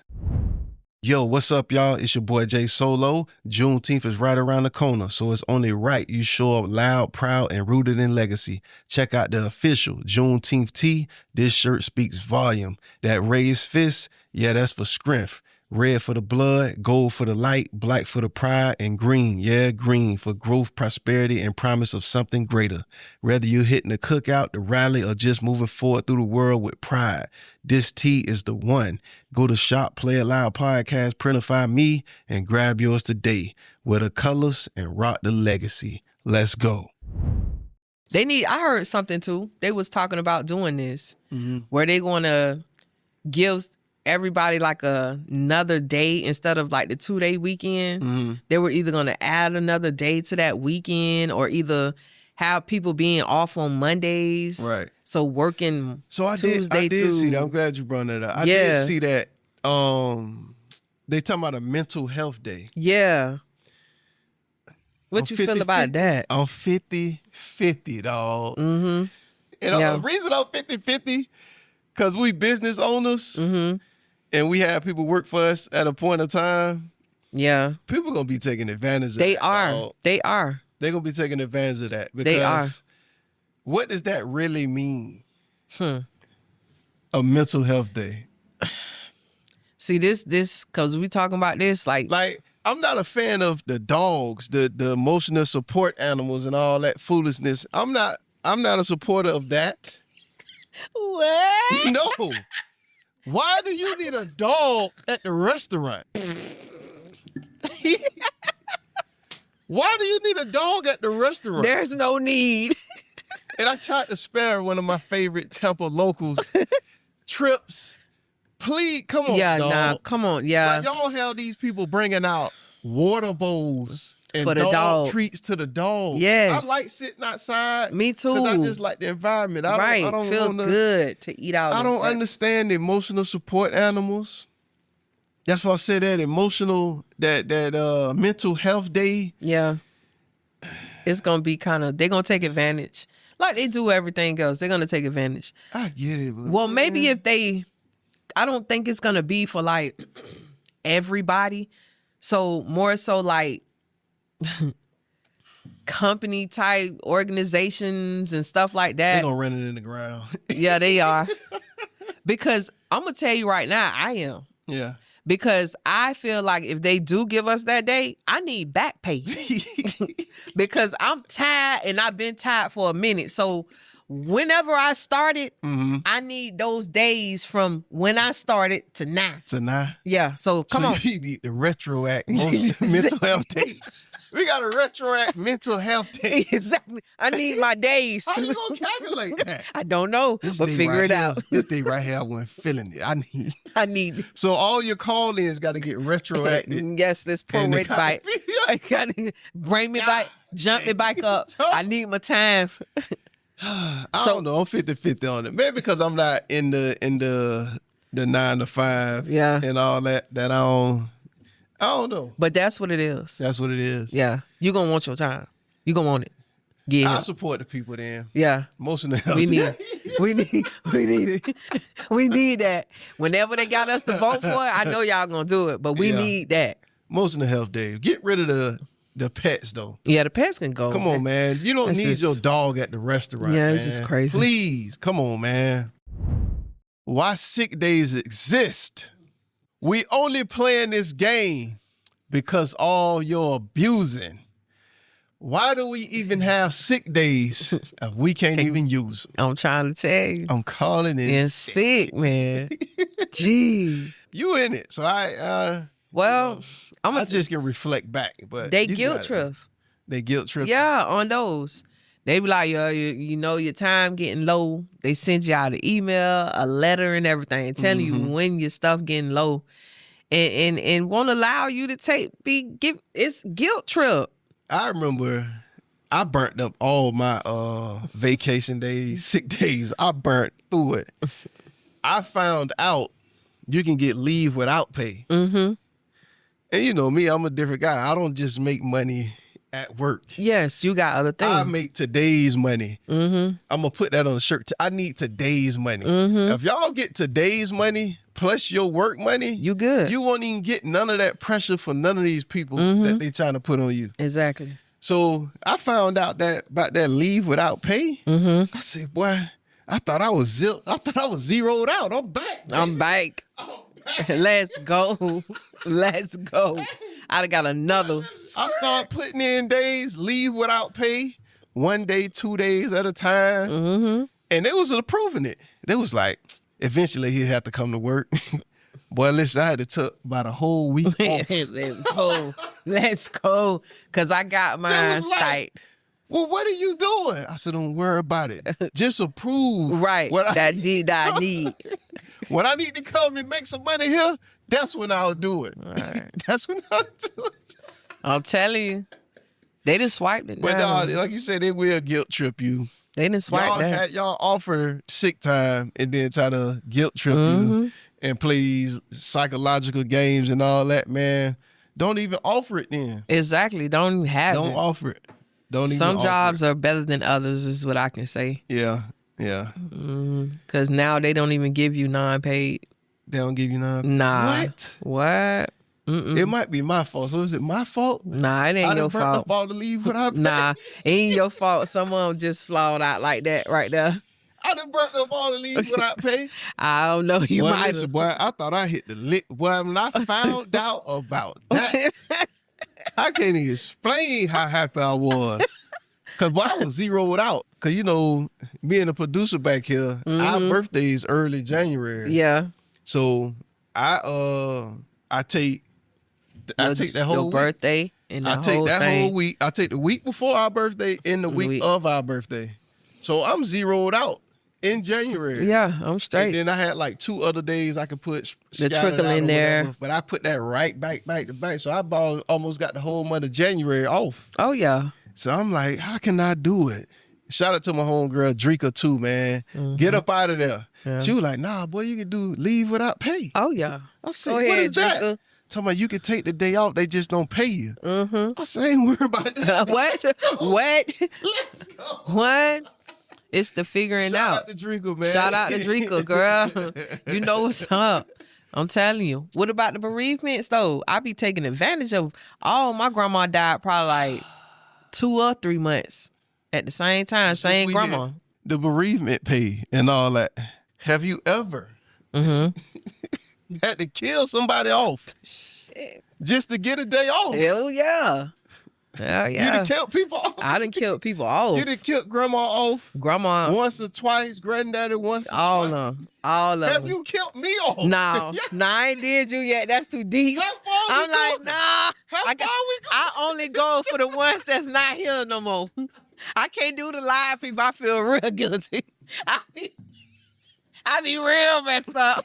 S1: Yo, what's up, y'all? It's your boy Jay Solo. JuneTeenth is right around the corner, so it's only right you show up loud, proud, and rooted in legacy. Check out the official JuneTeenth tee. This shirt speaks volume. That raised fist, yeah, that's for strength. Red for the blood, gold for the light, black for the pride, and green, yeah, green for growth, prosperity, and promise of something greater. Whether you're hitting the cookout, the rally, or just moving forward through the world with pride, this tee is the one. Go to Shop Play It Loud Podcast, Printify Me, and grab yours today. Wear the colors and rock the legacy. Let's go.
S2: I heard something too. They was talking about doing this, where they going to give everybody like another day instead of like the 2-day weekend. They were either going to add another day to that weekend or either have people being off on Mondays.
S1: Right.
S2: So working
S1: Tuesday I did see that. I'm glad you brought that up. I did see that. They talking about a mental health day.
S2: Yeah. What you feel about that?
S1: I'm 50-50, dog. And the reason I'm 50-50, because we business owners and we have people work for us at a point of time. Yeah. People going to be taking advantage of that.
S2: They are.
S1: They're going to be taking advantage of that. Because
S2: they are.
S1: What does that really mean? A mental health day.
S2: See, this, because we talking about this, like
S1: I'm not a fan of the dogs, the emotional support animals and all that foolishness. I'm not a supporter of that.
S2: What?
S1: No. Why do you need a dog at the restaurant? Why do you need a dog at the restaurant?
S2: There's no need.
S1: And I tried to spare one of my favorite Tampa locals trips. Please, come on, dog.
S2: Come on, yeah.
S1: Like, y'all have these people bringing out water bowls and
S2: for the dog
S1: treats to the dog.
S2: Yes.
S1: I like sitting outside.
S2: Me too.
S1: Because I just like the environment. I don't
S2: feels good to eat out.
S1: I don't understand emotional support animals. That's why I said that emotional, that mental health day.
S2: Yeah. It's going to be they're going to take advantage. Like they do everything else. They're going to take advantage.
S1: I get it.
S2: Well, maybe if I don't think it's going to be for like everybody. So more so like company type organizations and stuff like that.
S1: They're going to run it in the ground.
S2: Yeah, they are. Because I'm going to tell you right now, I am.
S1: Yeah.
S2: Because I feel like if they do give us that day, I need back pay. Because I'm tired and I've been tired for a minute. So whenever I started, I need those days from when I started to now.
S1: To now?
S2: Yeah. So come on.
S1: You need the retroact mental health day. We got a retroact mental health day.
S2: Exactly. I need my days.
S1: How you gonna calculate that?
S2: I don't know, but figure it out.
S1: This day right here, I wasn't feeling it.
S2: I need.
S1: So all your call-ins got to get retroacted.
S2: Yes, this prorate bike. I gotta bring me back, jump me back up. I need my time.
S1: I don't know. I'm 50-50 on it. Maybe because I'm not in the 9 to 5 and all that I don't know.
S2: But that's what it is.
S1: That's what it is.
S2: Yeah. You're going to want your time. You're going to want it. Yeah.
S1: I support the people then.
S2: Yeah.
S1: Most of them.
S2: We need it. We need that. Whenever they got us to vote for it, I know y'all going to do it, but we need that.
S1: Most of the health days. Get rid of the pets though.
S2: Yeah, the pets can go.
S1: Come on, man. You don't need your dog at the restaurant.
S2: Yeah,
S1: man.
S2: this is crazy.
S1: Please, come on, man. Why sick days exist? We only playing this game because all you're abusing. Why do we even have sick days if we can't even use them?
S2: I'm trying to tell you.
S1: I'm calling it
S2: It's sick, man. Gee.
S1: You in it. So I
S2: just
S1: can reflect back. But
S2: they guilt trip.
S1: They guilt trip.
S2: Yeah, on those. They be like, yo, you know your time getting low. They send you out an email, a letter, and everything, telling you when your stuff getting low, and won't allow you to it's guilt trip.
S1: I remember I burnt up all my vacation days, sick days. I burnt through it. I found out you can get leave without pay. Mm-hmm. And you know me, I'm a different guy. I don't just make money at work.
S2: Yes, you got other things.
S1: I make today's money. Mm-hmm. I'm going to put that on the shirt. I need today's money. Mm-hmm. If y'all get today's money plus your work money,
S2: you good.
S1: You won't even get none of that pressure from none of these people that they trying to put on you.
S2: Exactly.
S1: So I found out about that leave without pay. Mm-hmm. I said, boy, I thought I was zeroed out. I'm back. Baby.
S2: I'm back. Let's go. Let's go. I got another.
S1: I started putting in days, leave without pay, 1 day, 2 days at a time. Mm-hmm. And they was approving it. They was like, eventually he'd have to come to work. Boy, listen, I had to took about a whole week off.
S2: Let's go. Because I got mine
S1: like, well, what are you doing? I said, don't worry about it. Just approve.
S2: Right. What I need.
S1: When I need to come and make some money here, that's when I'll do it. Right. That's when I'll do it.
S2: I'm telling you. They just swiped it.
S1: But like you said, they will guilt trip you.
S2: They didn't swipe that.
S1: Y'all offer sick time and then try to guilt trip you and play these psychological games and all that, man. Don't even offer it then.
S2: Exactly. Don't even have it.
S1: Don't offer it.
S2: Some jobs are better than others is what I can say.
S1: Yeah. Yeah.
S2: Because now they don't even give you non-paid.
S1: They don't give you non-paid? Nah.
S2: What? Mm-mm.
S1: It might be my fault. So is it my fault?
S2: Nah, it ain't your fault. I done
S1: burnt up all the leave without pay.
S2: Nah, it ain't your fault. Someone just flawed out like that right there.
S1: I done burnt up all the leave without pay.
S2: I don't know. You might have.
S1: Boy, I thought I hit the lick. Boy, when I found out about that, I can't even explain how happy I was. Because boy, I was zeroed out. Because, you know, being a producer back here, our birthday is early January.
S2: Yeah.
S1: So I take that whole
S2: week. Birthday and the
S1: I take that whole week. I take the week before our birthday and the week of our birthday. So I'm zeroed out in January.
S2: Yeah, I'm straight.
S1: And then I had like 2 other days I could put
S2: the trickle in there.
S1: Whatever, but I put that right back to back. So I almost got the whole month of January off.
S2: Oh, yeah.
S1: So I'm like, how can I do it? Shout out to my homegirl, Drika, too, man. Get up out of there. Yeah. She was like, nah, boy, you can do leave without pay.
S2: Oh, yeah.
S1: I said, what is that? Talking about you can take the day off, they just don't pay you. I said, I ain't worried about that.
S2: What? What?
S1: Let's go.
S2: What? It's the figuring out.
S1: Shout out to Drika, man.
S2: Shout out to Drika, girl. You know what's up. I'm telling you. What about the bereavements, though? I be taking advantage of my grandma died probably like 2 or 3 months at the same time. Same grandma.
S1: The bereavement pay and all that. Have you ever had to kill somebody off just to get a day off?
S2: Hell yeah. Hell yeah.
S1: You done killed people off?
S2: I done killed people off.
S1: You done killed grandma off?
S2: Grandma.
S1: Once or twice, granddaddy once or
S2: all
S1: twice.
S2: All of them.
S1: Have you killed me off?
S2: No. Nah, I ain't did you yet. That's too deep. I'm like, nah.
S1: How far we go?
S2: I only go for the ones that's not here no more. I can't do the live people. I feel real guilty. I be real messed up.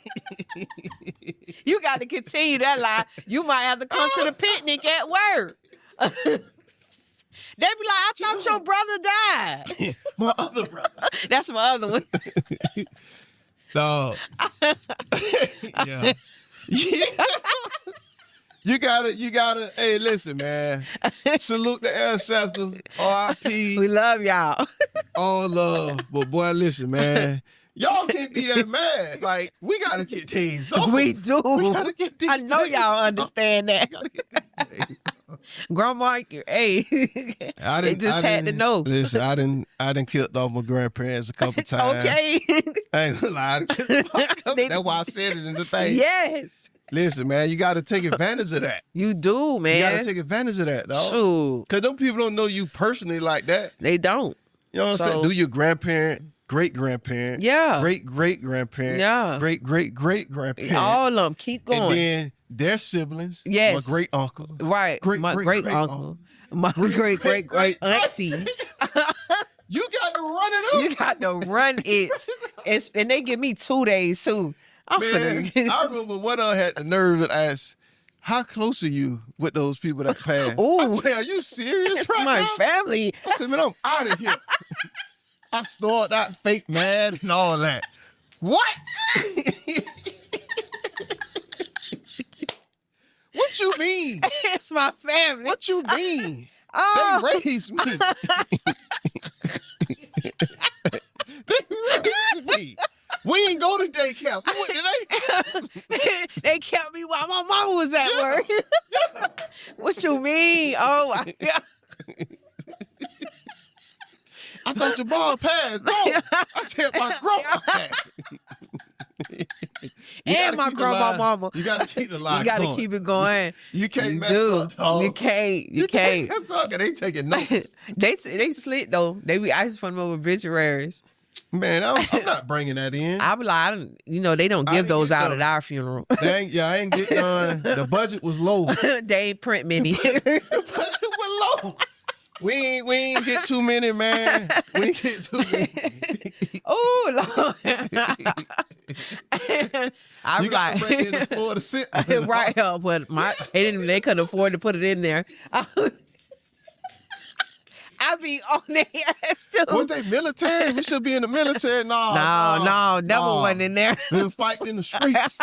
S2: You got to continue that lie. You might have to come to the picnic at work. They be like, I thought your brother died.
S1: My other brother.
S2: That's my other one.
S1: No. Yeah. You gotta, hey, listen, man. Salute the ancestors. R.I.P.
S2: We love y'all.
S1: All love. But boy, listen, man. Y'all can't be that mad. Like, we gotta get things off.
S2: We do.
S1: We gotta get these
S2: I know y'all understand that. Grandma, hey, they just had to know.
S1: Listen, I done killed off my grandparents a couple times.
S2: Okay.
S1: I ain't gonna lie. That's why I said it in the thing.
S2: Yes.
S1: Listen, man, you got to take advantage of that.
S2: You do, man.
S1: You got to take advantage of that, dog.
S2: Shoot.
S1: Because those people don't know you personally like that.
S2: They don't.
S1: You know what I'm saying? Do your grandparent, great-grandparent,
S2: yeah,
S1: great-great-grandparent,
S2: yeah,
S1: great-great-great-grandparent.
S2: All of them. Keep going.
S1: And then their siblings.
S2: Yes.
S1: My great-uncle.
S2: Right. My great-uncle. My great-great-great auntie.
S1: You got to run it up.
S2: You got to run it. And they give me 2 days, too.
S1: Man, I remember one of them had the nerve to ask, how close are you with those people that passed?
S2: Ooh.
S1: I said, are you serious
S2: It's
S1: right
S2: my
S1: now?
S2: family.
S1: I said, man, I'm out of here. I snorted that fake mad and all that. What? What you mean?
S2: It's my family.
S1: What you mean?
S2: Oh.
S1: They raised me. They raised me. We ain't go to day camp. What did they?
S2: They kept me while my mama was at work. What you mean? Oh my God.
S1: I thought your ball passed. No, I said my grandma passed.
S2: And my grandma mama.
S1: You gotta keep the line.
S2: You gotta keep it going.
S1: You can't mess up, dog.
S2: You can't. You can't.
S1: I'm talking. They taking notes.
S2: They slit though. They be icing from them obituaries.
S1: Man, I'm not bringing that in.
S2: I be like, they don't give those out at our funeral.
S1: I ain't get done. The budget was low.
S2: They ain't print many.
S1: The budget was low. We ain't get too many, man. We ain't get too many.
S2: Oh Lord. I
S1: You got to bring in the floor to sit.
S2: Right, but they couldn't afford to put it in there. I be on their ass too.
S1: Was they military? We should be in the military.
S2: No, never wasn't in there.
S1: Been fighting in the streets.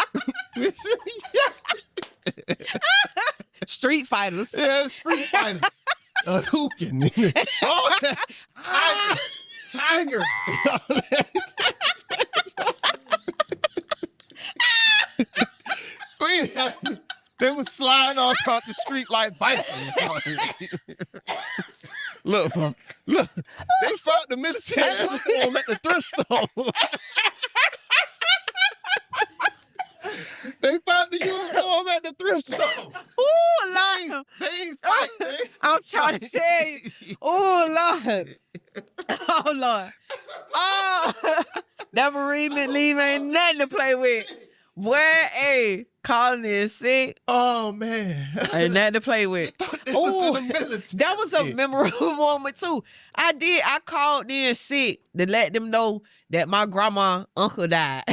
S2: Street fighters.
S1: Yeah, street fighters. Who can? Oh, tiger. They was sliding all across the street like bison. Look, they fought the military uniform at the thrift store. They found the uniform at the thrift store.
S2: Ooh, Lord.
S1: They ain't fight, man.
S2: I'm trying to tell you. Oh, Lord. Oh, Lord. Oh, that bereavement leave ain't nothing to play with. Boy, Callin is sick.
S1: Oh, man.
S2: Ain't nothing to play with.
S1: They was in the military.
S2: That was a memorable moment, too. I called in sick to let them know that my grandma uncle died.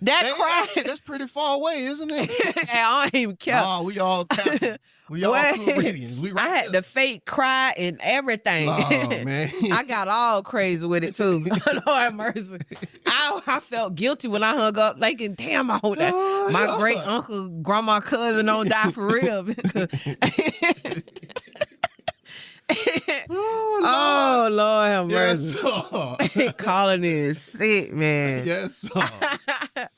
S2: That cry.
S1: That's pretty far away, isn't it?
S2: I don't even care.
S1: Oh, we all Catholic. We all Floridians. We right
S2: I had
S1: there.
S2: the fake cry and everything.
S1: Oh, man.
S2: I got all crazy with it too. Lord have mercy. I felt guilty when I hung up, thinking, damn, I hope that my great uncle, grandma, cousin don't die for real. Oh, Lord have mercy.
S1: Yes, sir.
S2: Callin is sick, man.
S1: Yes, sir.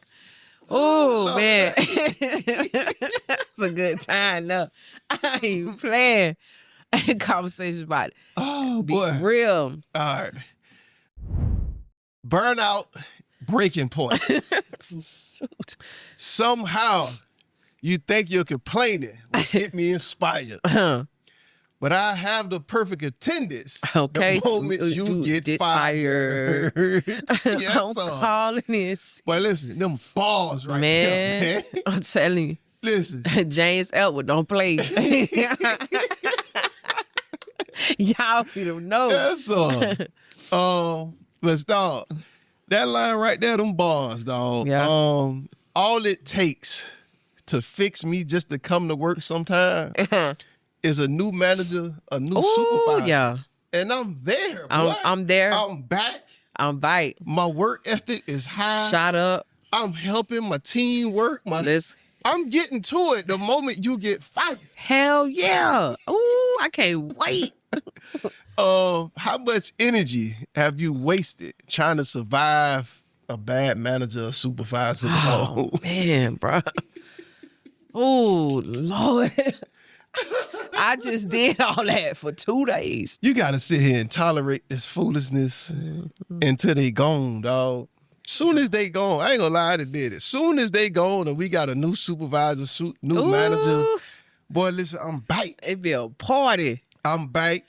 S2: Oh, man. It's a good time, though. I ain't playing. Conversations about it.
S1: Oh,
S2: Be
S1: boy.
S2: real.
S1: All right. Burnout breaking point.
S2: Shoot.
S1: Somehow you think your complaining will get me inspired. But I have the perfect attendance.
S2: Okay.
S1: The moment you get fired. Yes,
S2: I'm
S1: sir.
S2: calling this.
S1: But listen, them balls right
S2: Man,
S1: there, man.
S2: I'm telling you.
S1: Listen.
S2: James Elwood don't play. Y'all don't know.
S1: Yes, sir. But dog, that line right there, them bars, dog.
S2: Yeah.
S1: All it takes to fix me just to come to work sometime is a new manager, a new supervisor.
S2: Yeah.
S1: And I'm there.
S2: I'm there.
S1: I'm back.
S2: I'm bite.
S1: My work ethic is high.
S2: Shot up.
S1: I'm helping my team work. I'm getting to it the moment you get fired.
S2: Hell yeah. Ooh, I can't wait.
S1: How much energy have you wasted trying to survive a bad manager or supervisor?
S2: Oh, man, bro. Oh, Lord. I just did all that for 2 days.
S1: You got to sit here and tolerate this foolishness until they gone, dog. Soon as they gone, I ain't gonna lie, I done did it. Soon as they gone and we got a new supervisor, new manager, boy, listen, I'm back.
S2: It be a party.
S1: I'm back.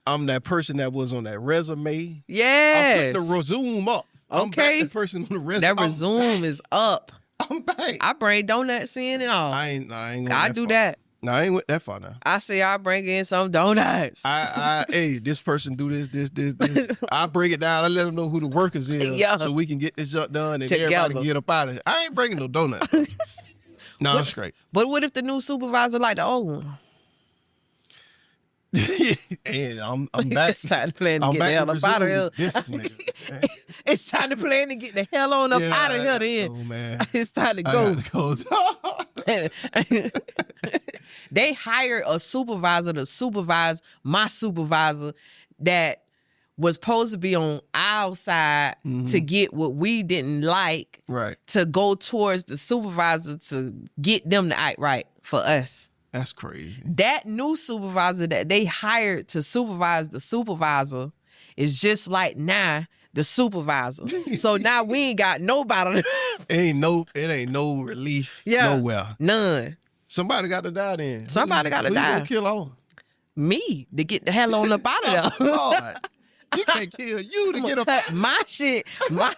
S1: I'm that person that was on that resume.
S2: Yes.
S1: I'm putting the resume up. I'm back the person on the resume.
S2: That resume is up.
S1: I'm back.
S2: I bring donuts in and all.
S1: I ain't going
S2: I do that.
S1: No, I ain't went that far now.
S2: I say I bring in some donuts.
S1: Hey, this person do this. I break it down. I let them know who the workers is, so we can get this junk done and everybody can get up out of here. I ain't bringing no donuts. No, I'm straight.
S2: But what if the new supervisor like the old one?
S1: And I'm back.
S2: It's time to plan to get the hell up out of here. It's time to plan to get the hell on up out of here then.
S1: Oh, man.
S2: It's time to go. They hired a supervisor to supervise my supervisor that was supposed to be on our side to get what we didn't like,
S1: right? To
S2: go towards the supervisor to get them to act right for us.
S1: That's crazy.
S2: That new supervisor that they hired to supervise the supervisor is just like now the supervisor. So now we ain't got nobody.
S1: It ain't no relief nowhere.
S2: None.
S1: Somebody got to die then.
S2: Somebody got to die.
S1: Who you gonna kill on?
S2: Me, to get the hell on up out of there.
S1: Lord. You can't kill you to get up.
S2: Cut my shit. My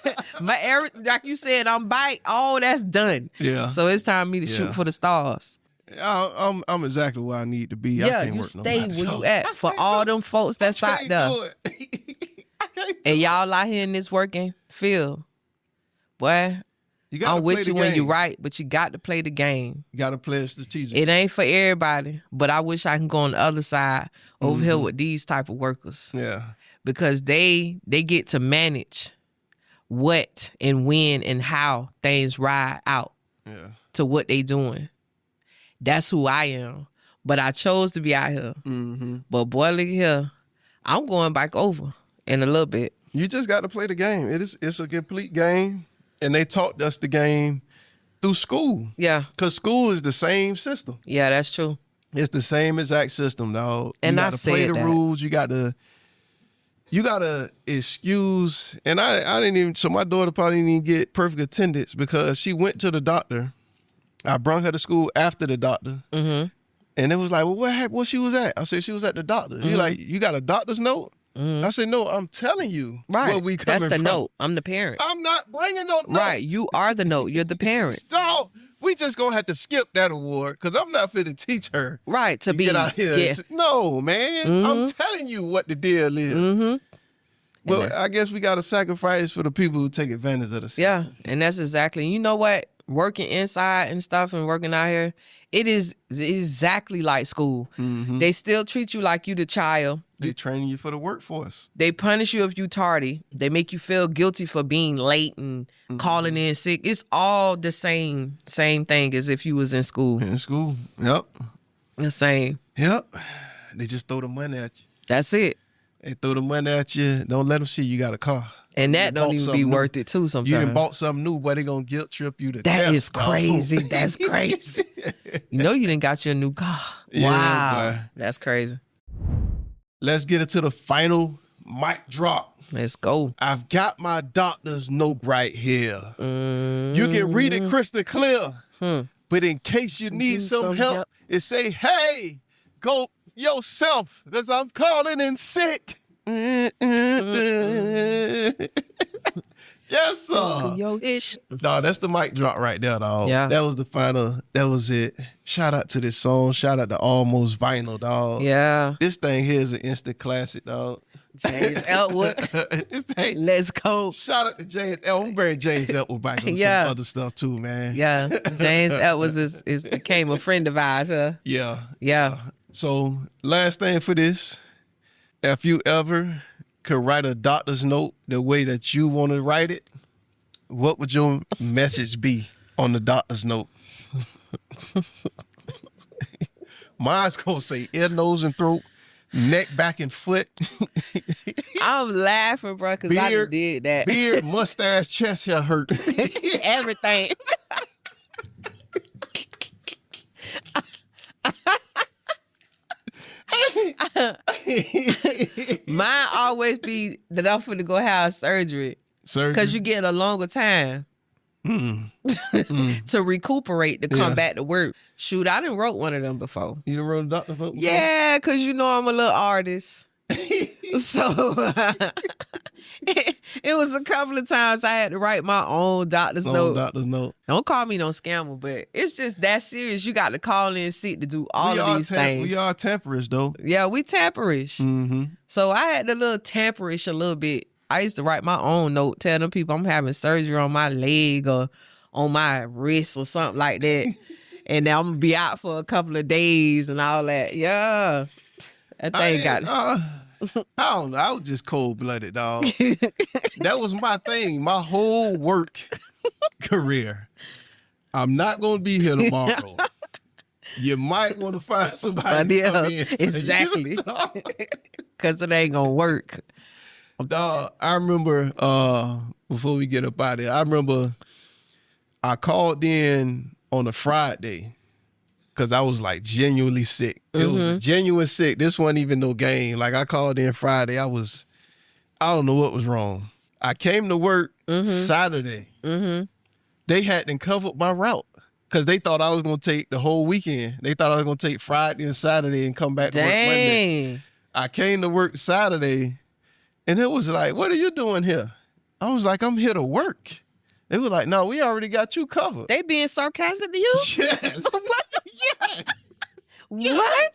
S2: like you said, I'm bite. All that's done.
S1: Yeah.
S2: So it's time for me to shoot for the stars.
S1: I'm exactly where I need to be.
S2: Yeah,
S1: I can't
S2: you
S1: work no
S2: stay
S1: more.
S2: where you at for all them folks that's out there. And y'all out here in this working field. Boy, I'm with you when you're right, but you got to play the game.
S1: You got to play it strategic.
S2: It ain't for everybody, but I wish I can go on the other side over here with these type of workers.
S1: Yeah. Because
S2: they get to manage what and when and how things ride out to what they doing. That's who I am. But I chose to be out here. But boy, look here, I'm going back over in a little bit.
S1: You just got to play the game. It's a complete game. And they taught us the game through school. Yeah. Because school is the same system.
S2: Yeah, that's true.
S1: It's the same exact system, dog.
S2: And
S1: you got to play the rules. You got to excuse. And I didn't even, so my daughter probably didn't even get perfect attendance because she went to the doctor. I brought her to school after the doctor. And it was like, well, what she was at? I said, she was at the doctor. You're like, you got a doctor's note? I said, no, I'm telling you where we coming from.
S2: That's the note. I'm the parent.
S1: I'm not bringing no note.
S2: Right, you are the note. You're the parent.
S1: No, we just going to have to skip that award because I'm not fit to teach her.
S2: Right, to be.
S1: Get out here. Yeah. No, man. I'm telling you what the deal is. Well, I guess we got to sacrifice for the people who take advantage of the system.
S2: Yeah, and that's exactly. You know what? Working inside and stuff and working out here, it is exactly like school. They still treat you like you the child.
S1: They training you for the workforce.
S2: They punish you if you tardy. They make you feel guilty for being late and calling in sick. It's all the same thing as if you was in school.
S1: In school, yep.
S2: The same.
S1: Yep. They just throw the money at you.
S2: That's it.
S1: They throw the money at you. Don't let them see you got a car.
S2: And that don't even be worth it too sometimes.
S1: You done bought something new, but they gonna guilt trip you to death.
S2: That is crazy. That's crazy. You know you done got your new car.
S1: Yeah,
S2: wow.
S1: boy.
S2: That's crazy.
S1: Let's get into the final mic drop.
S2: Let's go.
S1: I've got my doctor's note right here. You can read it crystal clear. But in case you need some help, it say, hey, go yourself, because I'm calling in sick. Yes, sir.
S2: Yo-ish.
S1: No, that's the mic drop right there, dog.
S2: Yeah.
S1: That was the final. That was it. Shout out to this song. Shout out to Almost Vinyl, dog.
S2: Yeah.
S1: This thing here is an instant classic, dog.
S2: James Elwood. Let's go.
S1: Shout out to James Elwood. I'm bringing James Elwood back on some other stuff too, man.
S2: Yeah. James Elwood is became a friend of ours, huh?
S1: Yeah.
S2: Yeah.
S1: So last thing for this, if you ever could write a doctor's note the way that you want to write it, what would your message be on the doctor's note? Mine's gonna say ear, nose, and throat, neck, back, and foot.
S2: I'm laughing, bro, because I just did that.
S1: Beard, mustache, chest hair hurt.
S2: Everything. Mine always be that I'm finna go have surgery.
S1: Surgery?
S2: Because you get a longer time to recuperate to come back to work. Shoot, I done wrote one of them before.
S1: You done wrote a doctor book before?
S2: Yeah, because you know I'm a little artist. So it was a couple of times I had to write my own doctor's note. Don't call me no scammer, but it's just that serious. You got to call in sick to do all of these things.
S1: We are temperish, though.
S2: Yeah, we temperish.
S1: Mm-hmm.
S2: So I had to little temperish a little bit. I used to write my own note, tell them people I'm having surgery on my leg or on my wrist or something like that. And then I'm going to be out for a couple of days and all that. Yeah. That thing
S1: I don't know. I was just cold-blooded, dog. That was my thing. My whole work career. I'm not going to be here tomorrow. You might want to find somebody else.
S2: Exactly. Because it ain't going to work.
S1: Dog, I remember, before we get up out of here, I remember I called in on a Friday because I was like genuinely sick. It was genuine sick. This wasn't even no game. Like I called in Friday. I don't know what was wrong. I came to work Saturday. They hadn't covered my route because they thought I was going to take the whole weekend. They thought I was going to take Friday and Saturday and come back to work Monday. I came to work Saturday and it was like, what are you doing here? I was like, I'm here to work. They were like, no, we already got you covered.
S2: They being sarcastic to you?
S1: Yes. Yes.
S2: What?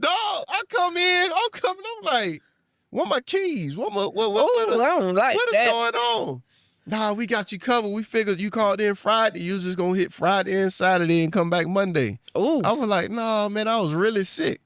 S1: Dog, I'm coming, I'm like, what my keys? What
S2: I don't like
S1: what is
S2: that.
S1: going on? Nah, we got you covered. We figured you called in Friday. You was just going to hit Friday and Saturday and come back Monday.
S2: Ooh.
S1: I was like, nah, man, I was really sick.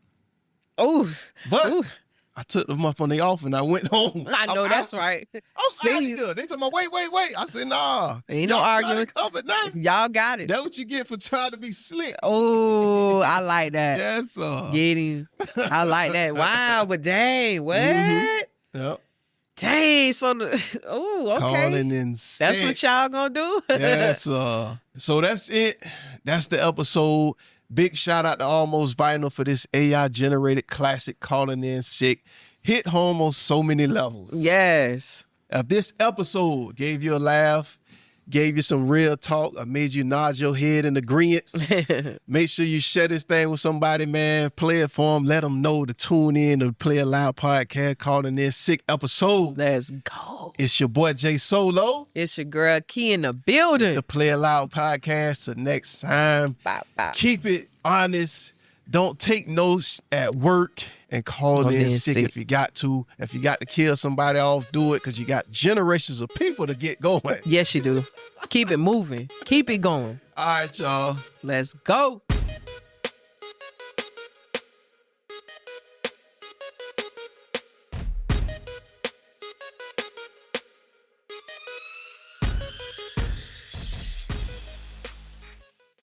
S2: Ooh.
S1: But I took them up on the off and I went home.
S2: I know that's right.
S1: See, they told me, wait. I said, nah.
S2: Ain't no arguing.
S1: Covered now.
S2: Y'all got it.
S1: That's what you get for trying to be slick.
S2: Oh, I like that.
S1: Yes, sir.
S2: Get him. I like that. Wow, but dang, what?
S1: Yep.
S2: Dang, so okay.
S1: Calling in sick.
S2: That's what y'all gonna do?
S1: Yes, sir. So that's it. That's the episode. Big shout out to Almost Vinyl for this AI-generated classic, Calling In Sick. Hit home on so many levels.
S2: Yes.
S1: If this episode gave you a laugh, gave you some real talk, or made you nod your head in agreement, make sure you share this thing with somebody, man. Play it for them. Let them know to tune in to Play It Loud podcast, Calling In Sick episode.
S2: Let's go.
S1: It's your boy, Jay Solo.
S2: It's your girl, Key, in the building.
S1: The Play It Loud podcast. Till next time.
S2: Bye.
S1: Keep it honest. Don't take notes at work and call in sick if you got to. If you got to kill somebody off, do it because you got generations of people to get going.
S2: Yes, you do. Keep it moving. Keep it going.
S1: All right, y'all.
S2: Let's go.